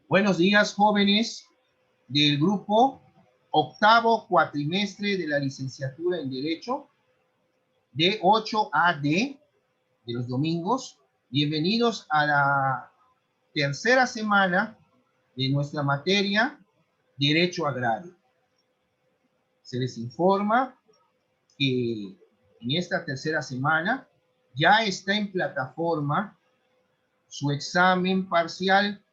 Buenos días, jóvenes del grupo octavo cuatrimestre de la licenciatura en Derecho, de 8 a D, de los domingos. Bienvenidos a la tercera semana de nuestra materia Derecho Agrario. Se les informa que en esta tercera semana ya está en plataforma su examen parcial.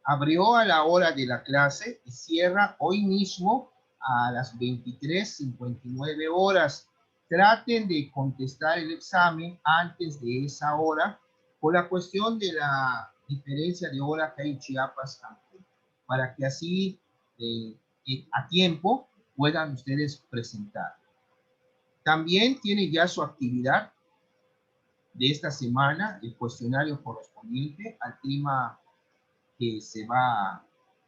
Abrió a la hora de la clase y cierra hoy mismo a las 23:59 horas. Traten de contestar el examen antes de esa hora por la cuestión de la diferencia de hora que hay en Chiapas, Cancún, para que así a tiempo puedan ustedes presentar. También tiene ya su actividad de esta semana, el cuestionario correspondiente al tema que se va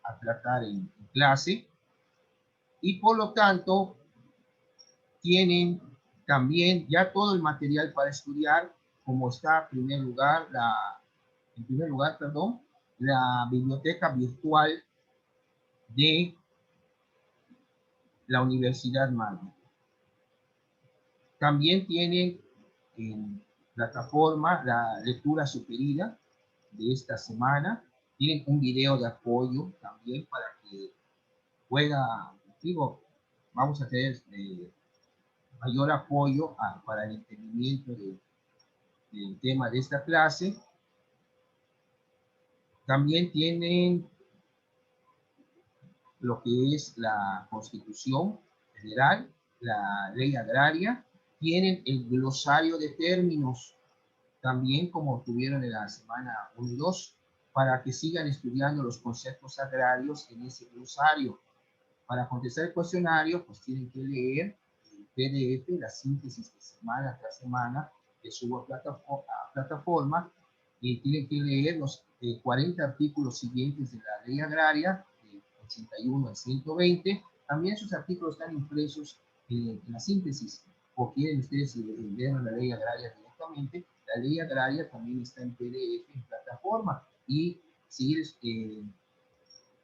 a tratar en clase, y por lo tanto tienen también ya todo el material para estudiar, como está en primer lugar la biblioteca virtual de la Universidad Magna. También tienen en plataforma la lectura sugerida de esta semana. Tienen un video de apoyo también para que pueda, vamos a tener mayor apoyo para el entendimiento del tema de esta clase. También tienen lo que es la Constitución Federal, la Ley Agraria, tienen el glosario de términos, también como tuvieron en la semana 1 y 2, para que sigan estudiando los conceptos agrarios en ese glosario. Para contestar el cuestionario, pues tienen que leer el PDF, la síntesis de semana tras semana que subo a plataforma, y tienen que leer los 40 artículos siguientes de la Ley Agraria, de 81 al 120. También esos artículos están impresos en la síntesis, o quieren ustedes leer la Ley Agraria directamente. La Ley Agraria también está en PDF en plataforma, y seguir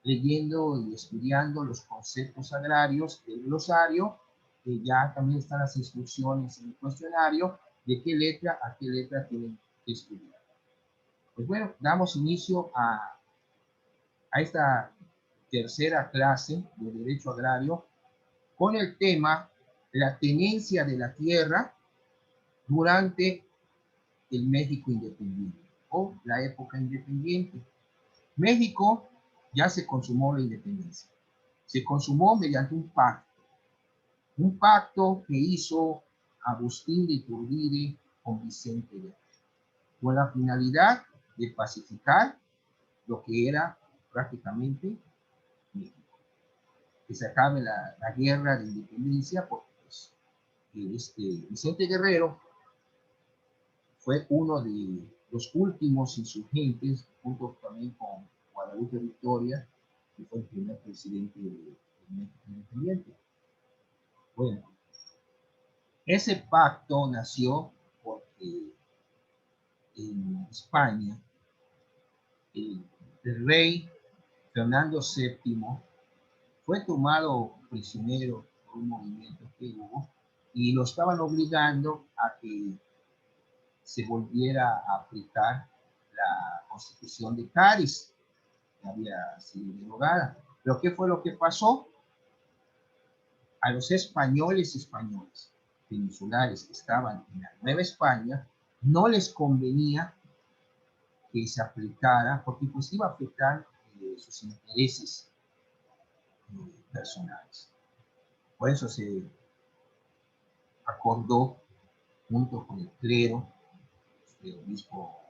leyendo y estudiando los conceptos agrarios del glosario. Ya también están las instrucciones en el cuestionario de qué letra a qué letra tienen que estudiar. Pues bueno, damos inicio a esta tercera clase de Derecho Agrario con el tema la tenencia de la tierra durante el México independiente o la época independiente. México ya se consumó la independencia. Se consumó mediante un pacto que hizo Agustín de Iturbide con Vicente Guerrero, con la finalidad de pacificar lo que era prácticamente México. Que se acabe la guerra de independencia, porque pues, Vicente Guerrero fue uno de los últimos insurgentes, junto también con Guadalupe Victoria, que fue el primer presidente de México independiente. Bueno, ese pacto nació porque en España el rey Fernando VII fue tomado prisionero por un movimiento que hubo, y lo estaban obligando a que se volviera a aplicar la Constitución de Cádiz, que había sido derogada. Pero ¿qué fue lo que pasó? A los españoles peninsulares que estaban en la Nueva España no les convenía que se aplicara, porque pues iba a afectar sus intereses personales. Por eso se acordó, junto con el clero, el obispo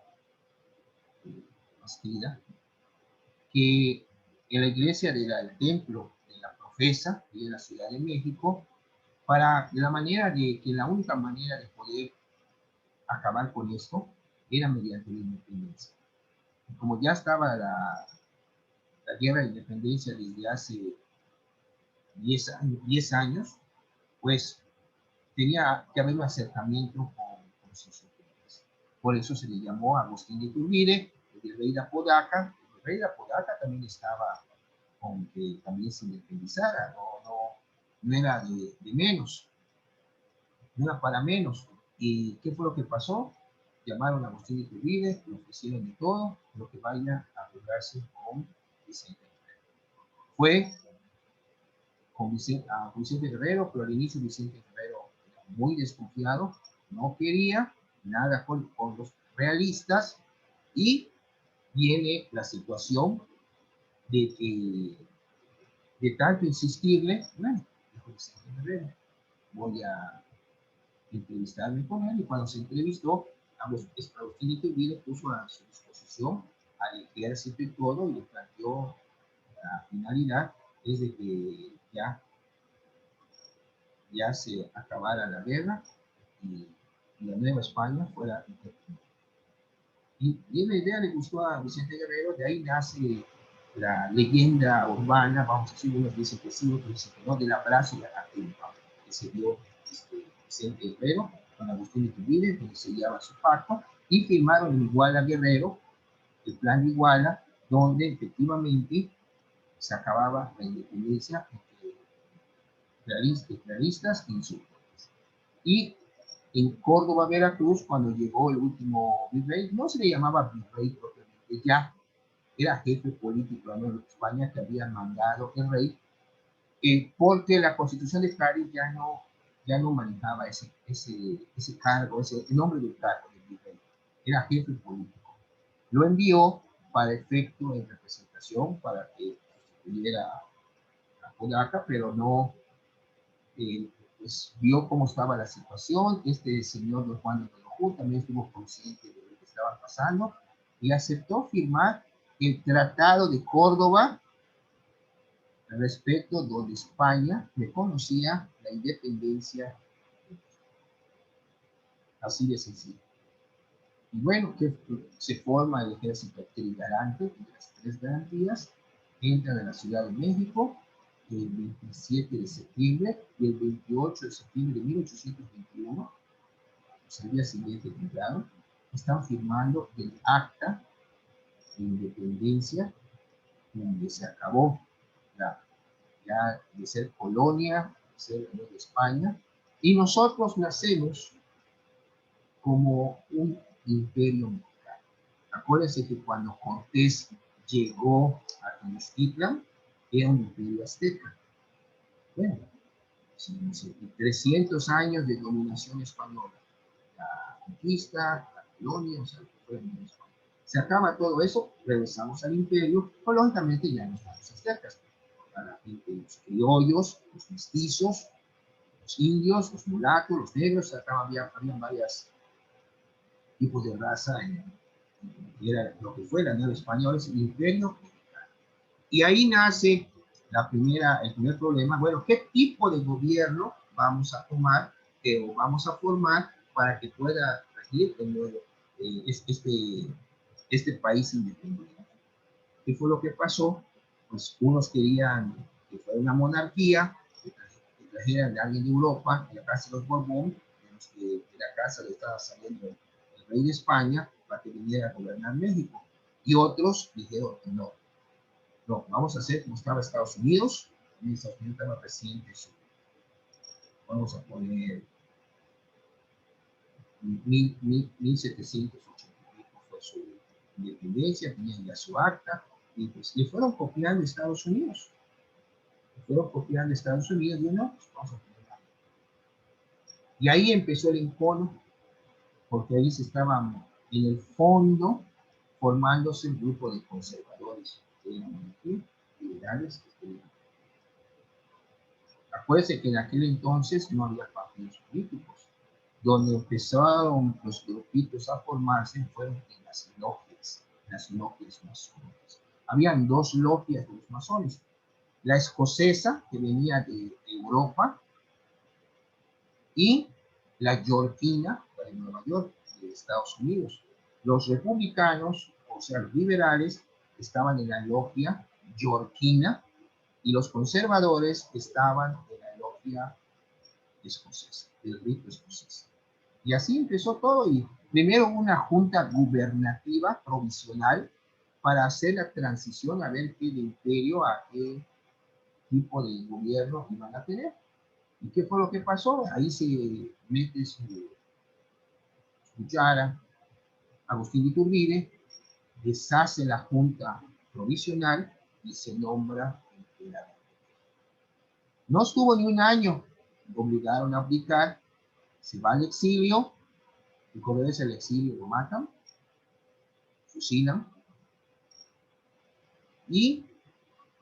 Bastida, que en la iglesia del templo de la Profesa, de la Ciudad de México, la única manera de poder acabar con esto era mediante la independencia. Y como ya estaba la guerra de independencia desde hace 10 años, pues tenía que haber un acercamiento con sus insurgentes. Por eso se le llamó Agustín de Iturbide, el rey de Apodaca, rey de Apodaca también estaba con que también se independizara, no era de menos, no era para menos. ¿Y qué fue lo que pasó? Llamaron a Agustín Iturbide, le ofrecieron de todo, lo que vaya a jugarse con Vicente Guerrero. Fue a Vicente Guerrero, pero al inicio Vicente Guerrero era muy desconfiado, no quería nada con los realistas, y viene la situación de que de tanto insistirle, bueno, dijo Vicente Guerrero, voy a entrevistarme con él, y cuando se entrevistó, Agustín Iturbide puso a su disposición al ejército y todo, y le planteó la finalidad es de que ya se acabara la guerra y la Nueva España fuera independiente. Y la idea le gustó a Vicente Guerrero, de ahí nace la leyenda urbana, vamos a decir, unos dicen que sí, otros dicen que no, del abrazo y la catempa que se dio Vicente Guerrero con Agustín Iturbide, donde se sellaba su pacto, y firmaron en Iguala Guerrero el plan de Iguala, donde efectivamente se acababa la independencia entre realistas y insurgentes. Y en Córdoba, Veracruz, cuando llegó el último virrey, no se le llamaba virrey propiamente, ya era jefe político de la Nueva España que había mandado el rey, porque la Constitución de Cádiz ya no manejaba ese cargo, el nombre del cargo del virrey, era jefe político. Lo envió para efecto en representación, para que sustituyera a Podaca, pero no, pues vio cómo estaba la situación. Este señor don Juan de Perojú también estuvo consciente de lo que estaba pasando y aceptó firmar el Tratado de Córdoba, respecto donde España reconocía la independencia, así de sencillo. Y bueno, que se forma el ejército trigarante, de las tres garantías, entran a la Ciudad de México el 27 de septiembre y el 28 de septiembre de 1821, pues al día siguiente temprano, están firmando el acta de independencia, donde se acabó ya de ser colonia, de ser de España, y nosotros nacemos como un imperio mexicano. Acuérdense que cuando Cortés llegó a Tenochtitlan, era un imperio azteca. Bueno, 300 años de dominación española, la conquista, la colonia, o sea, se acaba todo eso, regresamos al imperio, pues lógicamente ya no están los aztecas, a la gente, los criollos, los mestizos, los indios, los mulatos, los negros, habían varios tipos de raza era lo que fue la Nueva Española, es el imperio mexicano. Y ahí nace el primer problema, bueno, ¿qué tipo de gobierno vamos a tomar o vamos a formar para que pueda regir el nuevo, este país independiente? ¿Qué fue lo que pasó? Pues unos querían que fuera una monarquía, que trajeran a alguien de Europa, de la casa de los Borbón, de los que de la casa le estaba saliendo el rey de España, para que viniera a gobernar México. Y otros dijeron que no, vamos a hacer como estaba Estados Unidos. En Estados Unidos estaba reciente vamos a poner 1780 fue su independencia, tenían ya su acta, y pues le fueron copiando a Estados Unidos. Y no, pues vamos a poner algo. Y ahí empezó el encono, porque ahí se estaban en el fondo formándose un grupo de conservadores que eran liberales. Acuérdense que en aquel entonces no había partidos políticos. Donde empezaron los grupitos a formarse fueron en las logias masones. Habían dos logias de los masones. La escocesa, que venía de Europa, y la yorkina, de Nueva York, de Estados Unidos. Los republicanos, o sea, los liberales, estaban en la logia yorkina, y los conservadores estaban en la logia escocesa, del rito escocés. Y así empezó todo, y primero una junta gubernativa provisional, para hacer la transición a ver qué de imperio a qué tipo de gobierno iban a tener. ¿Y qué fue lo que pasó? Ahí se mete su cuchara Agustín Iturbide, deshace la junta provisional y se nombra emperador. No estuvo ni un año, lo obligaron a abdicar, se va al exilio, y cuando es el exilio lo matan, fusilan, y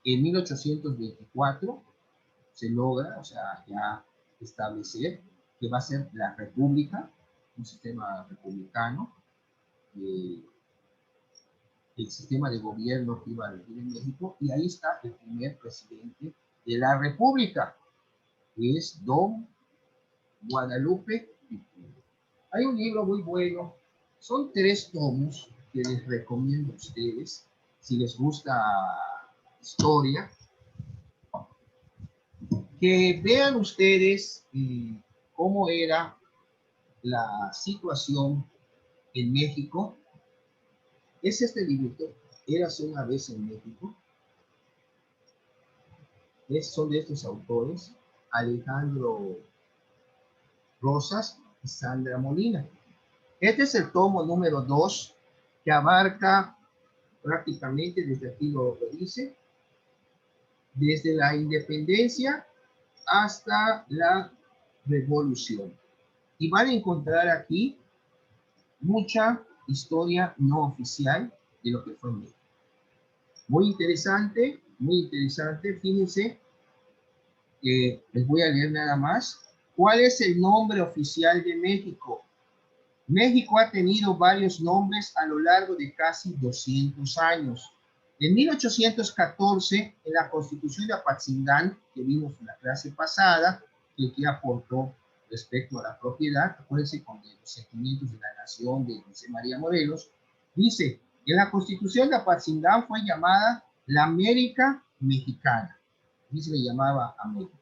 en 1824 se logra, o sea, ya establecer que va a ser la república, un sistema republicano, el sistema de gobierno que iba a regir en México, y ahí está el primer presidente de la república, que es Don Guadalupe Victoria. Hay un libro muy bueno, son 3 tomos que les recomiendo a ustedes, si les gusta historia, que vean ustedes cómo era la situación en México. Es este librito, Érase una vez en México. Son de estos autores, Alejandro Rosas y Sandra Molina. Este es el tomo número 2, que abarca prácticamente, desde aquí lo dice, desde la independencia hasta la revolución. Y van a encontrar aquí mucha historia no oficial de lo que fue México. Muy interesante, fíjense, les voy a leer nada más. ¿Cuál es el nombre oficial de México? México ha tenido varios nombres a lo largo de casi 200 años. En 1814, en la Constitución de Apatzingán, que vimos en la clase pasada, que aportó respecto a la propiedad, acuérdense con los sentimientos de la nación de José María Morelos, dice que la Constitución de Apatzingán fue llamada la América Mexicana. Así se le llamaba América.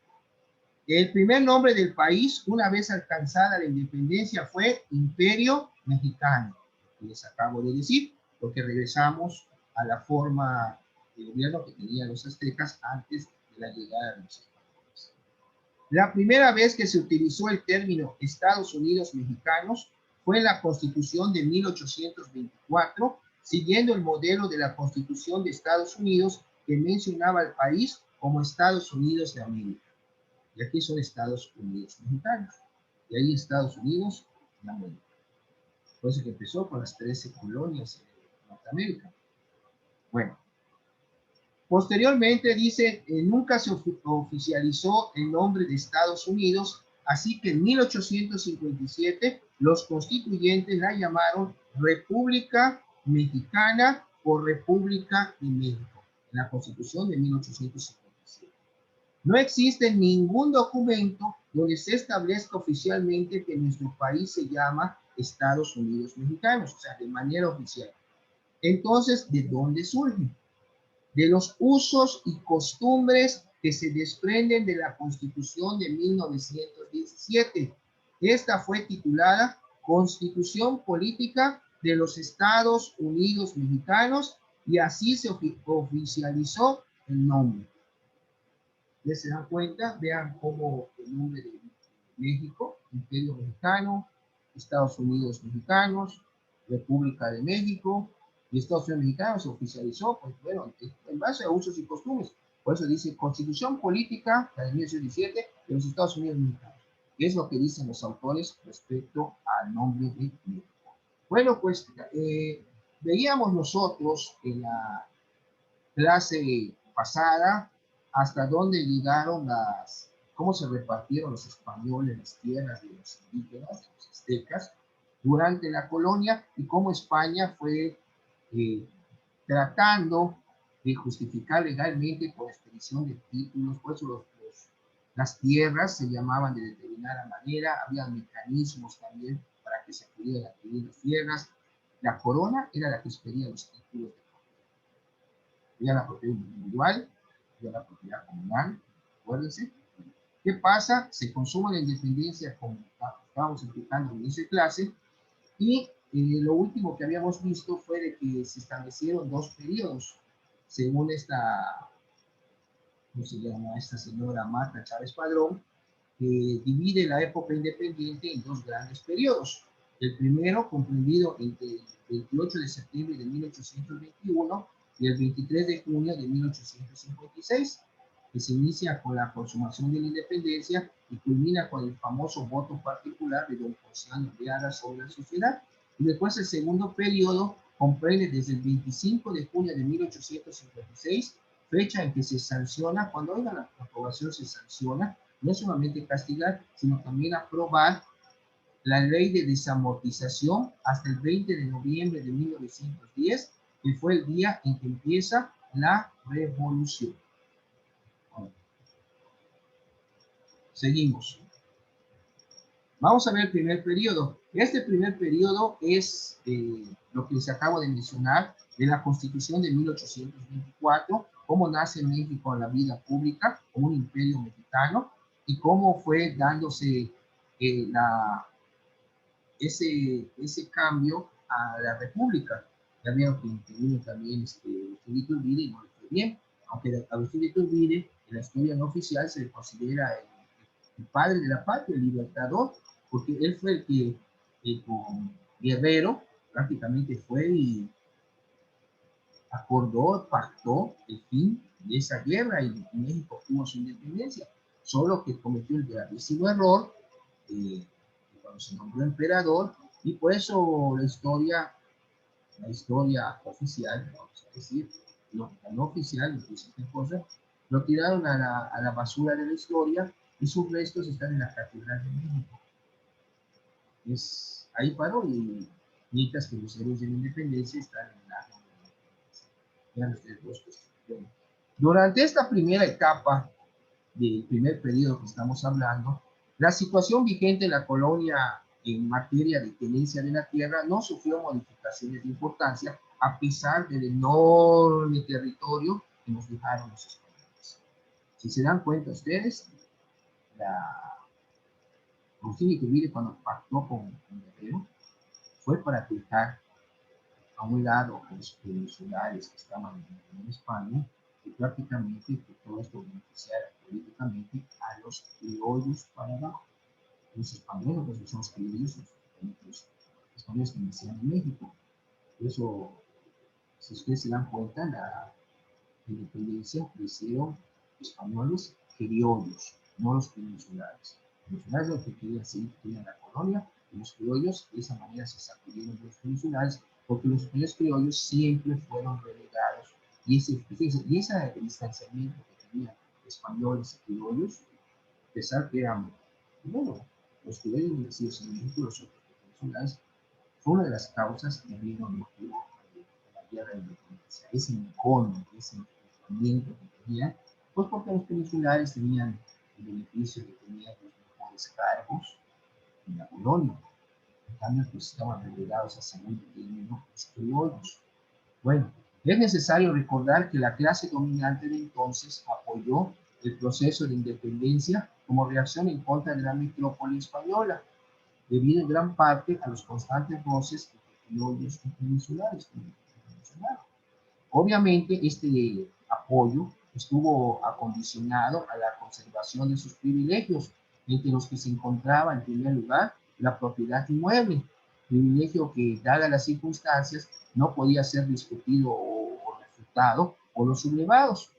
El primer nombre del país, una vez alcanzada la independencia, fue Imperio Mexicano. Y les acabo de decir, porque regresamos a la forma de gobierno que tenían los aztecas antes de la llegada de los españoles. La primera vez que se utilizó el término Estados Unidos Mexicanos fue en la Constitución de 1824, siguiendo el modelo de la Constitución de Estados Unidos, que mencionaba al país como Estados Unidos de América. Y aquí son Estados Unidos Mexicanos. Y ahí Estados Unidos de América. Por eso que empezó con las 13 colonias de Norteamérica. Bueno. Posteriormente dice, nunca se oficializó el nombre de Estados Unidos, así que en 1857 los constituyentes la llamaron República Mexicana o República de México, en la Constitución de 1857. No existe ningún documento donde se establezca oficialmente que nuestro país se llama Estados Unidos Mexicanos, o sea, de manera oficial. Entonces, ¿de dónde surge? De los usos y costumbres que se desprenden de la Constitución de 1917. Esta fue titulada Constitución Política de los Estados Unidos Mexicanos y así se oficializó el nombre. ¿Ya se dan cuenta? Vean cómo el nombre de México, Imperio Mexicano, Estados Unidos Mexicanos, República de México, y Estados Unidos Mexicanos se oficializó, pues bueno, en base a usos y costumbres. Por eso dice Constitución Política de 1917 de los Estados Unidos Mexicanos. Es lo que dicen los autores respecto al nombre de México. Bueno, pues veíamos nosotros en la clase pasada hasta dónde llegaron cómo se repartieron los españoles las tierras de los indígenas, de los aztecas, durante la colonia, y cómo España fue tratando de justificar legalmente por expedición de títulos. Por eso las tierras se llamaban de determinada manera, había mecanismos también para que se pudieran adquirir las tierras. La corona era la que expedía los títulos de ya la propiedad individual, ya la propiedad comunal, acuérdense. ¿Qué pasa? Se consuma la independencia, como estábamos explicando en inicio de clase, y lo último que habíamos visto fue de que se establecieron dos periodos, según esta, ¿cómo se llama? Esta señora Marta Chávez Padrón, que divide la época independiente en dos grandes periodos. El primero, comprendido entre el 28 de septiembre de 1821 y el 23 de junio de 1856, que se inicia con la consumación de la independencia y culmina con el famoso voto particular de don Ponciano Arriaga sobre la sociedad. Y después el segundo periodo comprende desde el 25 de junio de 1856, fecha en que se sanciona, cuando oiga la aprobación se sanciona, no solamente castigar, sino también aprobar la ley de desamortización hasta el 20 de noviembre de 1910, que fue el día en que empieza la revolución. Bueno, seguimos. Vamos a ver el primer periodo. Este primer periodo es lo que les acabo de mencionar, de la Constitución de 1824, cómo nace México en la vida pública, como un imperio mexicano, y cómo fue dándose ese cambio a la República. Ya vieron que intervino también Agustín Iturbide y no le fue bien, aunque Agustín Iturbide en la historia no oficial se le considera el padre de la patria, el libertador, porque él fue el que con Guerrero prácticamente fue y acordó, pactó el fin de esa guerra y México tuvo su independencia, solo que cometió el gravísimo error cuando se nombró emperador, y por eso la historia oficial, vamos a decir, no, la no oficial, incluso cosas, lo tiraron a la basura de la historia y sus restos están en la Catedral de México. Ahí paró y mientras que los héroes de la independencia están en la Vean ustedes dos cosas. Durante esta primera etapa del primer periodo que estamos hablando, la situación vigente en la colonia en materia de tenencia de la tierra no sufrió modificaciones de importancia a pesar del enorme territorio que nos dejaron los españoles. Si se dan cuenta ustedes, Agustín Iturbide cuando pactó con Guerrero fue para dejar a un lado a los peninsulares que estaban en España y prácticamente que todo esto beneficiara políticamente a los criollos para abajo. Los españoles, pues son los criollos, los españoles que nacían en México. Por eso, si ustedes se dan cuenta, la independencia lo hicieron españoles criollos, no los peninsulares. Los peninsulares lo que querían seguir en la colonia, y los criollos de esa manera se sacudieron de los peninsulares, porque los españoles criollos siempre fueron relegados, y ese distanciamiento que tenían españoles y criollos, a pesar que eran, bueno, los criollos nacidos en México, los otros peninsulares, fue una de las causas que vino motivo de la guerra de independencia, ese encono, ese enfrentamiento que tenía, pues porque los peninsulares tenían el beneficio de tener los mejores cargos en la colonia. En cambio, pues estaban relegados a segundo término los criollos. Bueno, es necesario recordar que la clase dominante de entonces apoyó el proceso de independencia como reacción en contra de la metrópoli española, debido en gran parte a los constantes roces entre criollos y peninsulares. Obviamente, este apoyo estuvo acondicionado a la conservación de sus privilegios, entre los que se encontraba, en primer lugar, la propiedad inmueble, privilegio que, dadas las circunstancias, no podía ser discutido o refutado por los sublevados.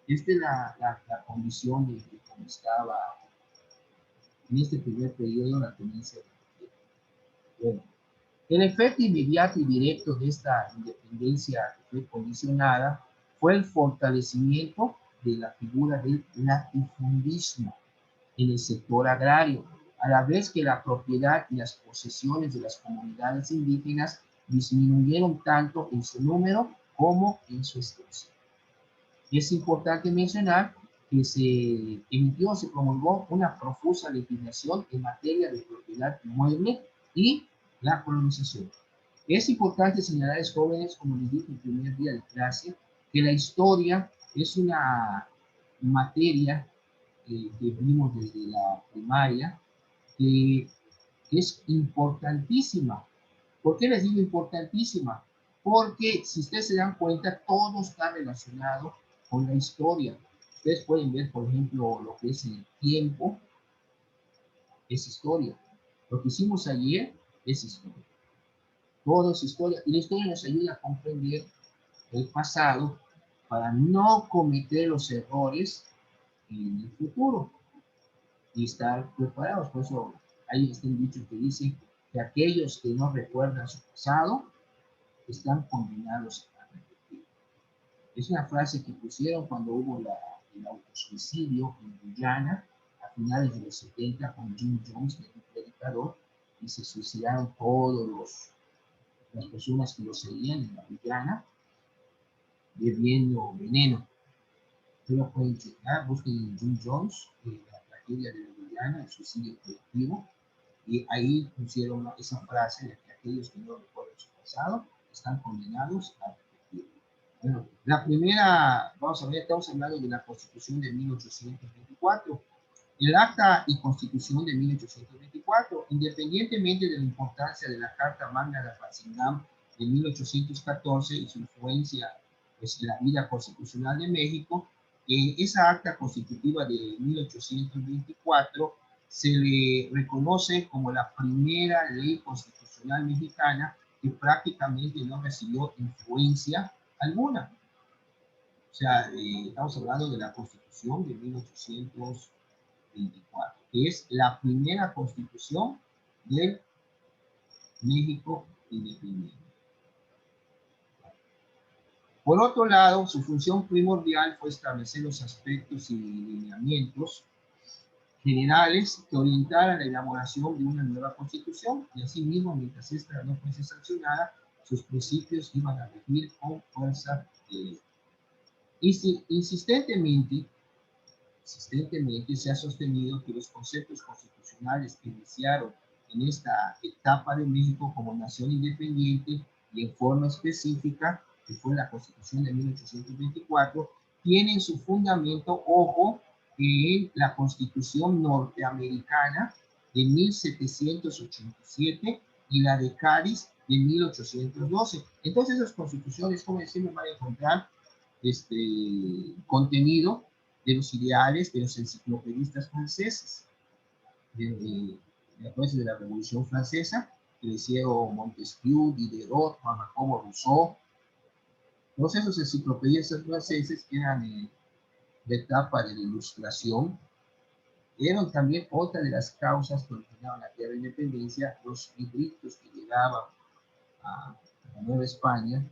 Esta es la condición de cómo estaba en este primer periodo la tenencia de la tierra. El efecto inmediato y directo de esta independencia que fue condicionada fue el fortalecimiento de la figura del latifundismo en el sector agrario, a la vez que la propiedad y las posesiones de las comunidades indígenas disminuyeron tanto en su número como en su extensión. Es importante mencionar que se promulgó una profusa legislación en materia de propiedad inmueble y la colonización. Es importante señalar, jóvenes, como les dije el primer día de clase, que la historia es una materia que vimos desde la primaria, que es importantísima ¿Por qué les digo importantísima? Porque si ustedes se dan cuenta, todo está relacionado con la historia. Ustedes pueden ver, por ejemplo, lo que es el tiempo, es historia. Lo que hicimos ayer es historia. Todo es historia. Y la historia nos ayuda a comprender el pasado para no cometer los errores en el futuro y estar preparados. Por eso hay este dicho que dice que aquellos que no recuerdan su pasado están condenados a repetir. Es una frase que pusieron cuando hubo el autosuicidio en Guyana a finales de los 70 con Jim Jones, el predicador, y se suicidaron todos las personas que lo seguían en la Guyana bebiendo veneno. Ustedes lo pueden checar, busquen Jim Jones, la tragedia de la Guyana, el suicidio colectivo, y ahí pusieron esa frase de que aquellos que no recuerdan su pasado están condenados a repetirlo. Bueno, la primera, vamos a ver, estamos hablando de la Constitución de 1824. El Acta y Constitución de 1824, independientemente de la importancia de la Carta Magna de Apatzingán de 1814 y su influencia pues, en la vida constitucional de México, esa acta constitutiva de 1824 se le reconoce como la primera ley constitucional mexicana que prácticamente no recibió influencia alguna. O sea, estamos hablando de la Constitución de 1824, que es la primera constitución del México independiente. Por otro lado, su función primordial fue establecer los aspectos y lineamientos generales que orientaran la elaboración de una nueva constitución y asimismo, mientras esta no fuese sancionada, sus principios iban a regir con fuerza de ley. Insistentemente se ha sostenido que los conceptos constitucionales que iniciaron en esta etapa de México como nación independiente y en forma específica, que fue la Constitución de 1824, tienen su fundamento, ojo, en la Constitución norteamericana de 1787 y la de Cádiz de 1812. Entonces, esas constituciones, como decimos, van a encontrar contenido de los ideales de los enciclopedistas franceses, después de la Revolución Francesa, que hicieron Montesquieu, Diderot, Juan Jacobo Rousseau. Todos esos enciclopedistas franceses que eran de etapa de la Ilustración, eran también otra de las causas que originaban la guerra de independencia, los libritos que llegaban a Nueva España,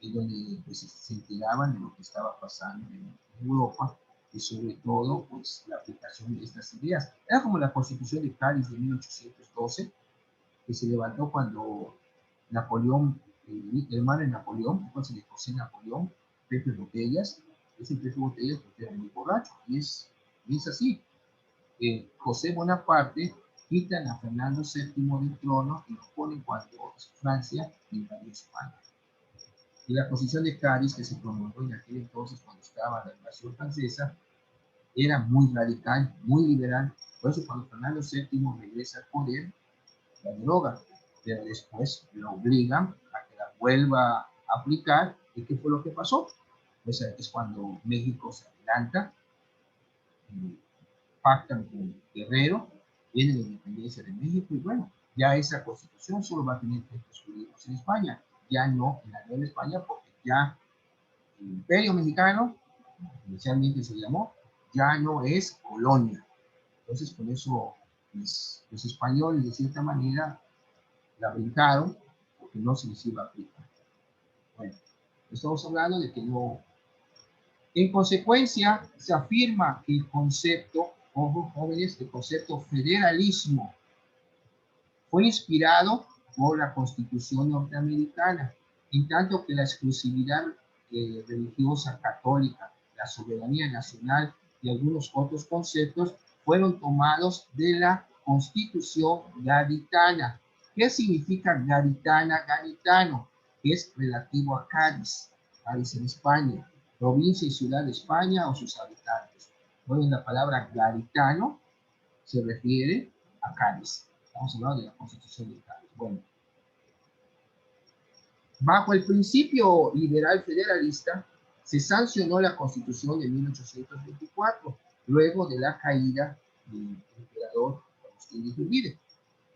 en donde pues, se enteraban de lo que estaba pasando en Europa y sobre todo pues, la aplicación de estas ideas. Era como la Constitución de Cádiz de 1812, que se levantó cuando Napoleón, el hermano de Napoleón, entonces le José Napoleón, Pepe Botellas, ese Pepe Botellas porque era muy borracho, y es así. José Bonaparte quitan a Fernando VII del trono y lo ponen cuando Francia invadió España. Y la posición de Cádiz, que se promulgó en aquel entonces cuando estaba la invasión francesa, era muy radical, muy liberal. Por eso cuando Fernando VII regresa al poder, la deroga, pero después lo obligan a que la vuelva a aplicar. ¿Y qué fue lo que pasó? Pues es cuando México se adelanta, pactan con Guerrero, viene la independencia de México y bueno, ya esa constitución solo va a tener efectos jurídicos en España, ya no en la Nueva España, porque ya el Imperio Mexicano, inicialmente se llamó, ya no es colonia. Entonces, por eso los españoles, de cierta manera, la brincaron, porque no se les iba a aplicar. Bueno, estamos hablando de que no. En consecuencia, se afirma que el concepto, ojo jóvenes, el concepto federalismo fue inspirado por la Constitución norteamericana, en tanto que la exclusividad religiosa católica, la soberanía nacional y algunos otros conceptos fueron tomados de la Constitución gaditana. ¿Qué significa gaditana, gaditano? Es relativo a Cádiz, Cádiz en España, provincia y ciudad de España o sus habitantes. Bueno, la palabra gaditano se refiere a Cádiz. Estamos hablando de la Constitución de Cádiz. Bueno, Bajo el principio liberal federalista, se sancionó la Constitución de 1824, luego de la caída del emperador Agustín de Iturbide.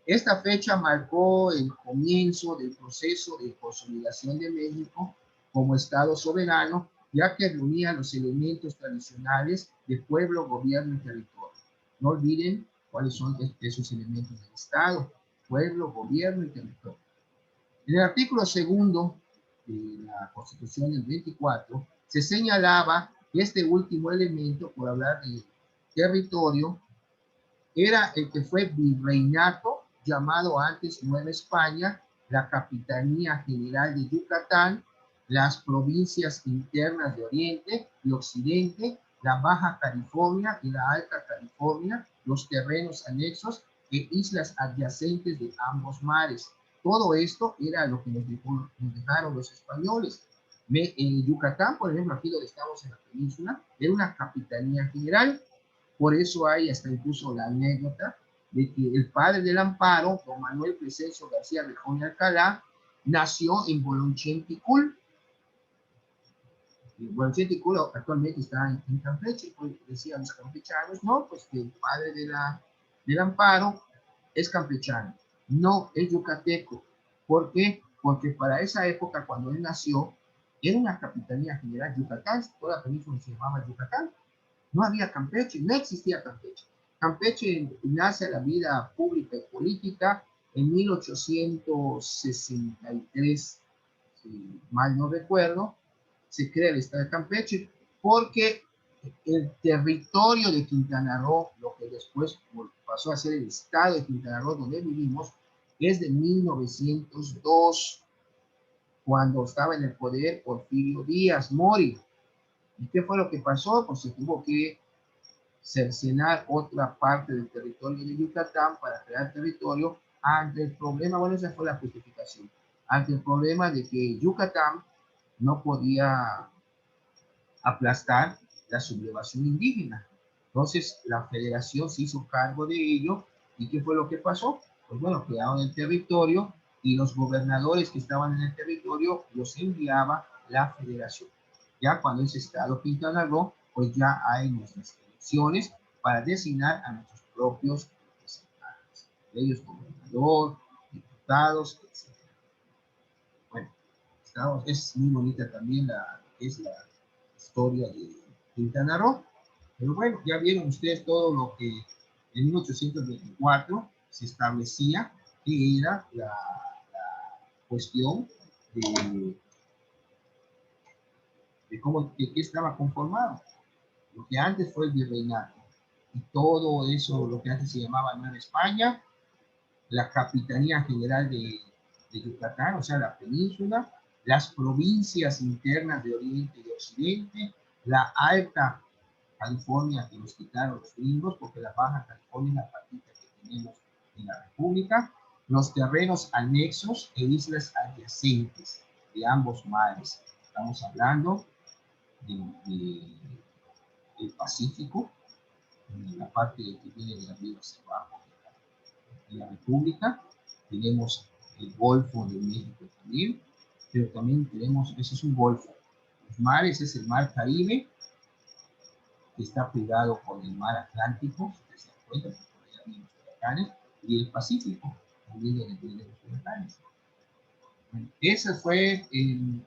Esta fecha marcó el comienzo del proceso de consolidación de México como Estado soberano, ya que reunía los elementos tradicionales de pueblo, gobierno y territorio. No olviden cuáles son esos elementos del Estado: pueblo, gobierno y territorio. En el artículo segundo de la Constitución del 24 se señalaba que este último elemento, por hablar de territorio, era el que fue virreinato, llamado antes Nueva España, la Capitanía General de Yucatán, las provincias internas de Oriente y Occidente, la Baja California y la Alta California, los terrenos anexos e islas adyacentes de ambos mares. Todo esto era lo que nos dejaron los españoles. En Yucatán, por ejemplo, aquí donde estamos en la península, era una capitanía general. Por eso hay hasta incluso la anécdota de que el padre del Amparo, don Manuel Crescencio García Rejón y Alcalá, nació en Bolonchienticul. Bolonchienticul actualmente está en Campeche. Pues decían los campechanos, no, pues que el padre del Amparo es campechano, no es yucateco. ¿Por qué? Porque para esa época, cuando él nació, era una capitanía general. Yucatán, toda la península se llamaba Yucatán. No había Campeche, no existía Campeche. Campeche nace a la vida pública y política en 1863, si mal no recuerdo, se crea el estado de Campeche, porque el territorio de Quintana Roo, lo que después pasó a ser el estado de Quintana Roo donde vivimos, es de 1902, cuando estaba en el poder Porfirio Díaz Mori. ¿Y qué fue lo que pasó? Pues se tuvo que cercenar otra parte del territorio de Yucatán para crear territorio ante el problema, bueno, esa fue la justificación, ante el problema de que Yucatán no podía aplastar la sublevación indígena. Entonces la federación se hizo cargo de ello. ¿Y qué fue lo que pasó? Pues bueno, crearon el territorio y los gobernadores que estaban en el territorio los enviaba la federación. Ya cuando es estado Quintana Roo, pues ya hay nuestras elecciones para designar a nuestros propios representantes. Ellos gobernador, diputados, etc. Bueno, es muy bonita también la historia de Quintana Roo. Pero bueno, ya vieron ustedes todo lo que en 1824 se establecía que era la cuestión de cómo, de qué estaba conformado. Lo que antes fue el virreinato y todo eso, lo que antes se llamaba Nueva España, la Capitanía General de Yucatán, o sea, la península, las provincias internas de Oriente y Occidente, la Alta California, que nos quitaron los gringos, porque la Baja California es la patita que tenemos en la República, los terrenos anexos e islas adyacentes de ambos mares. Estamos hablando del Pacífico, en la parte que viene de arriba hacia abajo de la República. Tenemos el Golfo de México también, pero también tenemos, ese es un golfo. Los mares es el Mar Caribe, que está pegado con el Mar Atlántico, si se dan cuenta, porque por allá vienen los huracanes, y el Pacífico, también donde vienen los huracanes. Bueno, eso fue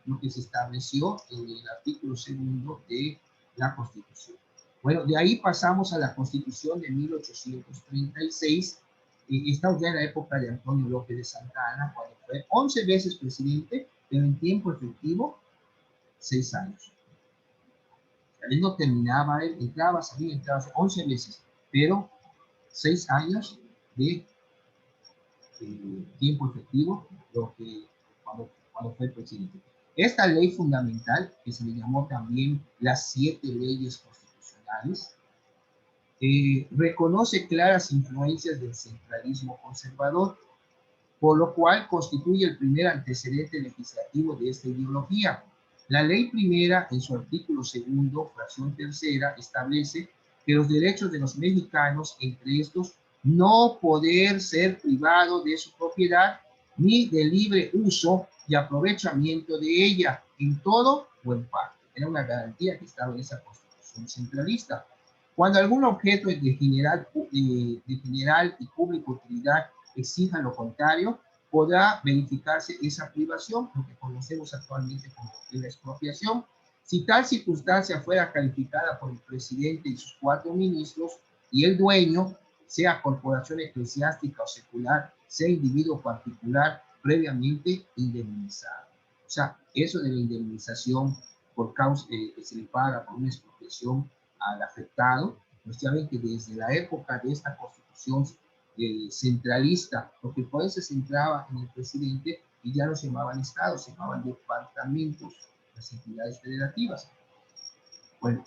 lo que se estableció en el artículo segundo de la Constitución. Bueno, de ahí pasamos a la Constitución de 1836. Estamos ya en la época de Antonio López de Santa Anna, cuando fue 11 veces presidente, pero en tiempo efectivo, 6 años. Él no terminaba, él entraba, salía, entraba 11 veces, pero 6 años de tiempo efectivo, lo que cuando fue presidente. Esta ley fundamental, que se le llamó también las 7 leyes constitucionales, reconoce claras influencias del centralismo conservador, por lo cual constituye el primer antecedente legislativo de esta ideología. La ley primera, en su artículo segundo, fracción tercera, establece que los derechos de los mexicanos, entre estos, no poder ser privados de su propiedad, ni de libre uso y aprovechamiento de ella en todo o en parte. Era una garantía que estaba en esa Constitución centralista. Cuando algún objeto de general y pública utilidad exija lo contrario, podrá verificarse esa privación, lo que conocemos actualmente como la expropiación. Si tal circunstancia fuera calificada por el presidente y sus 4 ministros y el dueño, sea corporación eclesiástica o secular, sea individuo particular, previamente indemnizado. O sea, eso de la indemnización por causa que se le paga por una expropiación al afectado, pues ya ven que desde la época de esta constitución centralista, lo que por eso se centraba en el presidente y ya no se llamaban estados, se llamaban departamentos, las entidades federativas. Bueno,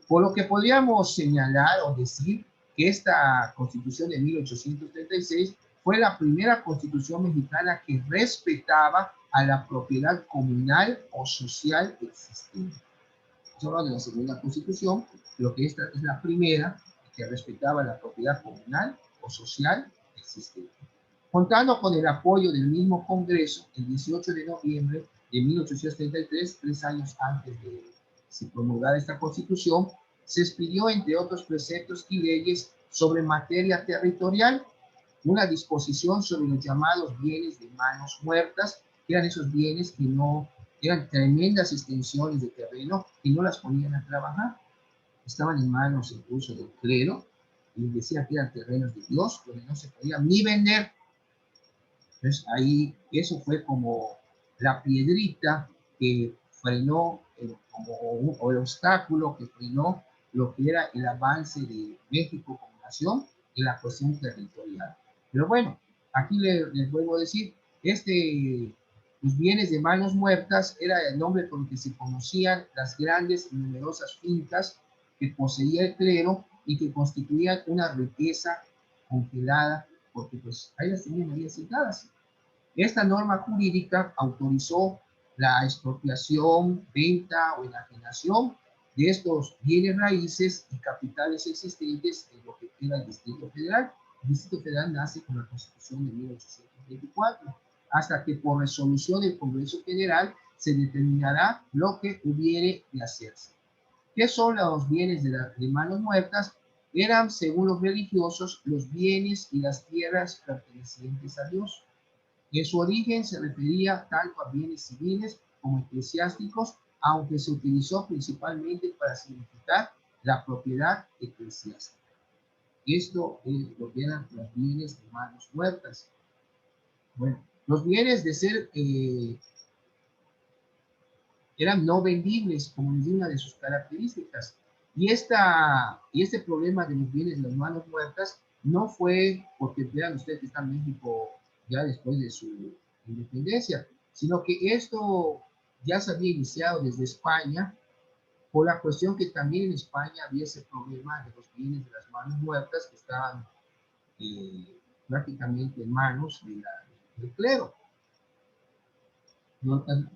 por lo que podríamos señalar o decir que esta constitución de 1836 fue la primera constitución mexicana que respetaba a la propiedad comunal o social existente. Solo de la segunda constitución, pero que esta es la primera que respetaba la propiedad comunal o social existente. Contando con el apoyo del mismo Congreso, el 18 de noviembre de 1833, 3 años antes de se promulgar esta constitución, se expidió, entre otros preceptos y leyes sobre materia territorial, una disposición sobre los llamados bienes de manos muertas, que eran esos bienes que no eran tremendas extensiones de terreno y no las ponían a trabajar. Estaban en manos incluso del clero y decía que eran terrenos de Dios, donde no se podían ni vender. Entonces ahí eso fue como la piedrita que frenó, o el obstáculo que frenó lo que era el avance de México como nación en la cuestión territorial. Pero bueno, aquí les vuelvo a decir, los bienes de manos muertas era el nombre con el que se conocían las grandes y numerosas fincas que poseía el clero y que constituían una riqueza congelada, porque pues ahí las tenían ahí asentadas. Esta norma jurídica autorizó la expropiación, venta o enajenación de estos bienes raíces y capitales existentes en lo que era el Distrito Federal. El Distrito Federal nace con la Constitución de 1824, hasta que por resolución del Congreso Federal se determinará lo que hubiere de hacerse. ¿Qué son los bienes de manos muertas? Eran, según los religiosos, los bienes y las tierras pertenecientes a Dios. En su origen se refería tanto a bienes civiles como eclesiásticos, aunque se utilizó principalmente para significar la propiedad eclesiástica. Esto es lo que eran los bienes de manos muertas. Bueno, los bienes de ser eran no vendibles, como es una de sus características. Y este problema de los bienes de las manos muertas no fue porque vean ustedes que está en México ya después de su independencia, sino que esto ya se había iniciado desde España, por la cuestión que también en España había ese problema de los bienes de las manos muertas que estaban prácticamente en manos del clero.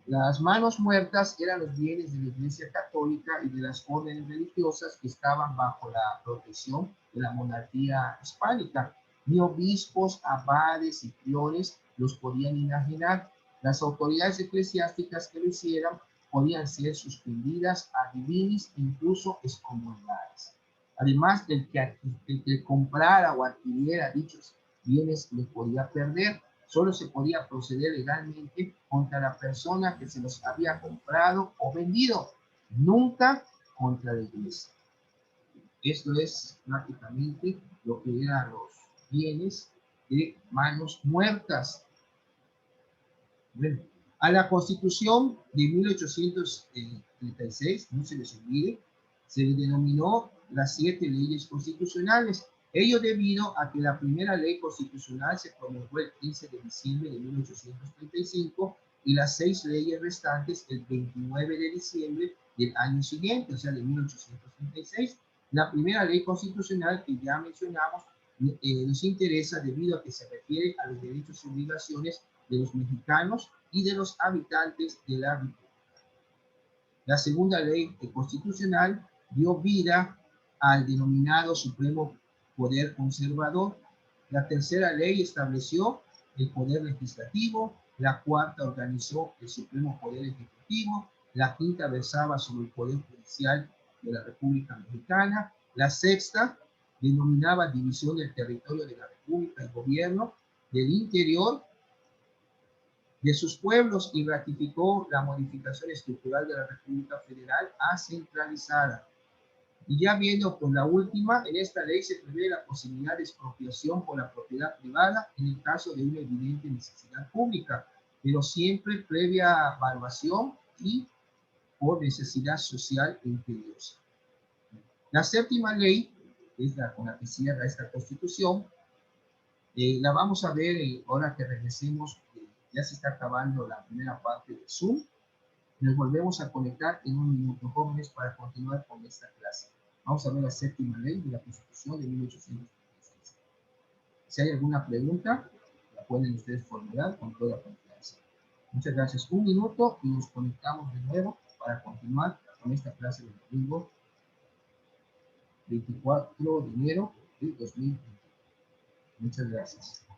Las manos muertas eran los bienes de la Iglesia Católica y de las órdenes religiosas que estaban bajo la protección de la monarquía hispánica. Ni obispos, abades y priores los podían enajenar. Las autoridades eclesiásticas que lo hicieran podían ser suspendidas a divinis, incluso excomulgadas. Además, el que comprara o adquiriera dichos bienes le podía perder. Solo se podía proceder legalmente contra la persona que se los había comprado o vendido, nunca contra la iglesia. Esto es prácticamente lo que eran los bienes de manos muertas. Bueno, a la Constitución de 1836, no se les olvide, se le denominó las 7 leyes constitucionales. Ello debido a que la primera ley constitucional se promulgó el 15 de diciembre de 1835 y las 6 leyes restantes el 29 de diciembre del año siguiente, o sea, de 1836. La primera ley constitucional que ya mencionamos nos interesa debido a que se refiere a los derechos y obligaciones de los mexicanos y de los habitantes de la República. La segunda ley constitucional dio vida al denominado Supremo Poder Conservador. La tercera ley estableció el Poder Legislativo, la cuarta organizó el Supremo Poder Ejecutivo, la quinta versaba sobre el Poder Judicial de la República Mexicana, la sexta denominaba división del territorio de la República y gobierno del interior de sus pueblos y ratificó la modificación estructural de la República Federal a centralizada. Y ya viendo con la última, en esta ley se prevé la posibilidad de expropiación por la propiedad privada en el caso de una evidente necesidad pública, pero siempre previa evaluación y por necesidad social e imperiosa. La séptima ley, que es la con la que cierra esta Constitución, la vamos a ver ahora que regresemos, ya se está acabando la primera parte del Zoom. Nos volvemos a conectar en un minuto, jóvenes, para continuar con esta clase. Vamos a ver la séptima ley de la Constitución de 1836. Si hay alguna pregunta, la pueden ustedes formular con toda confianza. Muchas gracias. Un minuto y nos conectamos de nuevo para continuar con esta clase del domingo 24 de enero de 2020. Muchas gracias.